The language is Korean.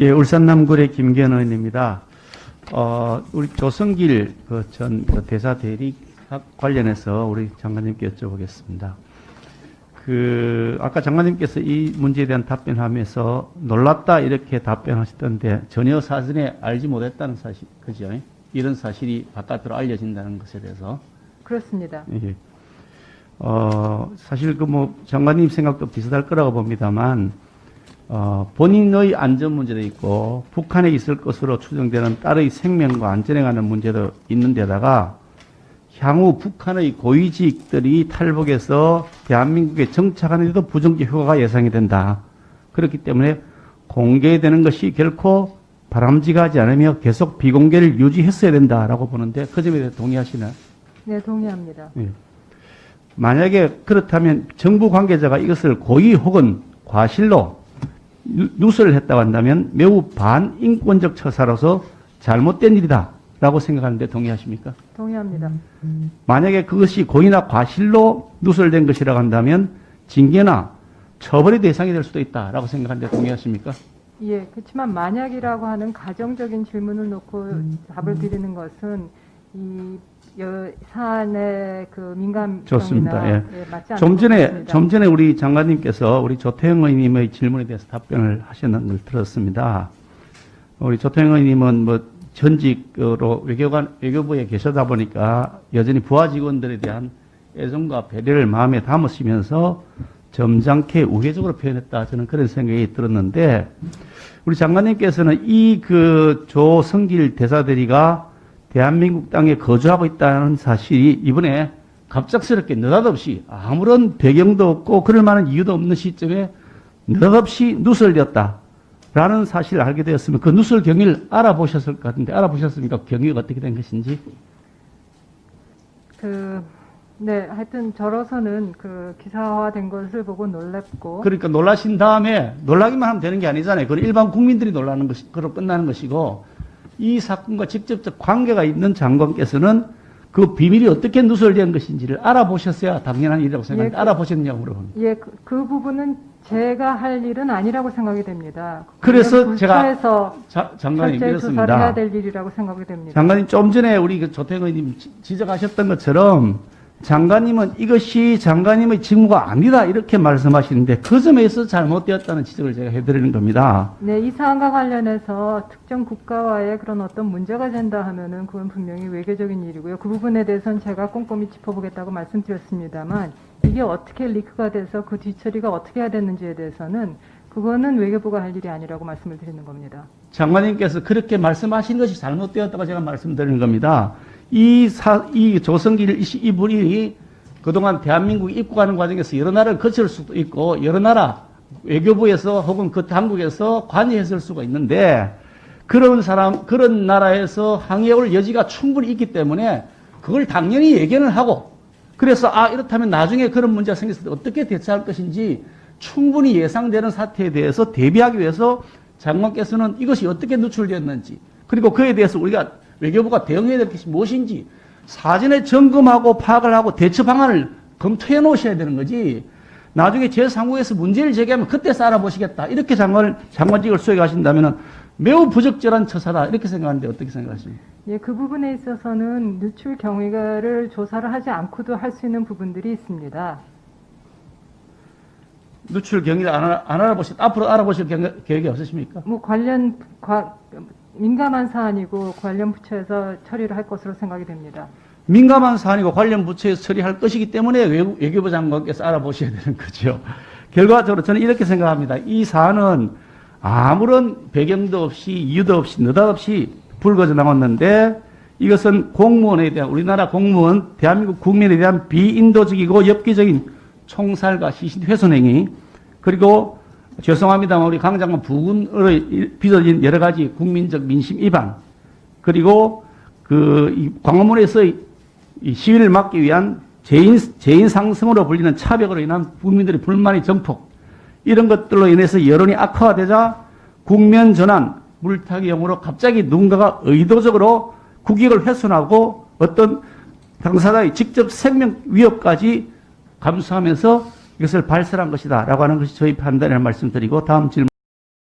예, 울산 남구의 김기현 의원입니다. 우리 조성길 전 대사 대리 관련해서 우리 장관님께 여쭤보겠습니다. 아까 장관님께서 이 문제에 대한 답변하면서 놀랍다 이렇게 답변하셨던데 전혀 사전에 알지 못했다는 사실, 그죠? 이런 사실이 바깥으로 알려진다는 것에 대해서. 그렇습니다. 예. 사실 장관님 생각도 비슷할 거라고 봅니다만, 본인의 안전 문제도 있고, 북한에 있을 것으로 추정되는 딸의 생명과 안전에 관한 문제도 있는 데다가, 향후 북한의 고위직들이 탈북해서 대한민국에 정착하는 데도 부정적 효과가 예상이 된다. 그렇기 때문에 공개되는 것이 결코 바람직하지 않으며 계속 비공개를 유지했어야 된다라고 보는데, 그 점에 대해 동의하시나요? 네, 동의합니다. 예. 만약에 그렇다면 정부 관계자가 이것을 고의 혹은 과실로 누설을 했다고 한다면 매우 반인권적 처사로서 잘못된 일이다 라고 생각하는데 동의하십니까? 동의합니다. 만약에 그것이 고의나 과실로 누설된 것이라고 한다면 징계나 처벌의 대상이 될 수도 있다라고 생각하는데 동의하십니까? 예, 그렇지만 만약이라고 하는 가정적인 질문을 놓고 답을 드리는 것은 이 사안의 민감성이나 좋습니다. 예. 맞지 않는 좀 전에 우리 장관님께서 우리 조태영 의원님의 질문에 대해서 답변을 하셨는 걸 들었습니다. 우리 조태영 의원님은 전직으로 외교부에 계시다 보니까 여전히 부하 직원들에 대한 애정과 배려를 마음에 담으시면서 점잖게 우회적으로 표현했다. 저는 그런 생각이 들었는데, 우리 장관님께서는 조성길 대사대리가 대한민국 땅에 거주하고 있다는 사실이 이번에 갑작스럽게 느닷없이 아무런 배경도 없고 그럴 만한 이유도 없는 시점에 느닷없이 누설되었다라는 사실을 알게 되었으면 그 누설 경위를 알아보셨을 것 같은데 알아보셨습니까? 경위가 어떻게 된 것인지? 네, 하여튼 저로서는 기사화된 것을 보고 놀랍고. 그러니까 놀라신 다음에 놀라기만 하면 되는 게 아니잖아요. 그건 일반 국민들이 놀라는 것이, 그로 끝나는 것이고, 이 사건과 직접적 관계가 있는 장관께서는 그 비밀이 어떻게 누설된 것인지를 알아보셨어야 당연한 일이라고 생각합니다. 알아보셨냐고 물어봅니다. 예, 그 부분은 제가 할 일은 아니라고 생각이 됩니다. 그래서 제가 장관님 철저히 이렇습니다. 조사를 해야 될 일이라고 생각이 됩니다. 장관님 좀 전에 우리 조태영 의원님 지적하셨던 것처럼 장관님은 이것이 장관님의 직무가 아니다 이렇게 말씀하시는데 그 점에서 잘못되었다는 지적을 제가 해드리는 겁니다. 네, 이 사안과 관련해서 특정 국가와의 그런 어떤 문제가 된다 하면은 그건 분명히 외교적인 일이고요. 그 부분에 대해서는 제가 꼼꼼히 짚어보겠다고 말씀드렸습니다만 이게 어떻게 리크가 돼서 그 뒤처리가 어떻게 해야 되는지에 대해서는 그거는 외교부가 할 일이 아니라고 말씀을 드리는 겁니다. 장관님께서 그렇게 말씀하신 것이 잘못되었다고 제가 말씀드리는 겁니다. 이 조성길 이분이 그동안 대한민국에 입국하는 과정에서 여러 나라를 거칠 수도 있고 여러 나라 외교부에서 혹은 그 당국에서 관여했을 수가 있는데 그런 나라에서 항해올 여지가 충분히 있기 때문에 그걸 당연히 예견을 하고 그래서 이렇다면 나중에 그런 문제가 생겼을 때 어떻게 대처할 것인지 충분히 예상되는 사태에 대해서 대비하기 위해서 장관께서는 이것이 어떻게 누출되었는지 그리고 그에 대해서 우리가 외교부가 대응해야 될 것이 무엇인지 사전에 점검하고 파악을 하고 대처 방안을 검토해 놓으셔야 되는 거지. 나중에 제3국에서 문제를 제기하면 그때서 알아보시겠다. 이렇게 장관직을 수행하신다면 매우 부적절한 처사다. 이렇게 생각하는데 어떻게 생각하십니까? 예, 그 부분에 있어서는 누출 경위를 조사를 하지 않고도 할 수 있는 부분들이 있습니다. 누출 경위를 앞으로 알아보실 계획이 없으십니까? 민감한 사안이고 관련 부처에서 처리를 할 것으로 생각이 됩니다. 민감한 사안이고 관련 부처에서 처리할 것이기 때문에 외교부 장관께서 알아보셔야 되는 거죠. 결과적으로 저는 이렇게 생각합니다. 이 사안은 아무런 배경도 없이 이유도 없이 느닷없이 불거져 나왔는데 이것은 공무원에 대한 우리나라 공무원 대한민국 국민에 대한 비인도적이고 엽기적인 총살과 시신 훼손행위 그리고 죄송합니다만 우리 강 장관 부군으로 빚어진 여러 가지 국민적 민심 위반 그리고 이 광화문에서의 이 시위를 막기 위한 재인 상승으로 불리는 차벽으로 인한 국민들의 불만의 증폭 이런 것들로 인해서 여론이 악화되자 국면 전환 물타기용으로 갑자기 누군가가 의도적으로 국익을 훼손하고 어떤 당사자의 직접 생명 위협까지 감수하면서 이것을 발설한 것이다 라고 하는 것이 저희 판단이라는 말씀드리고 다음 질문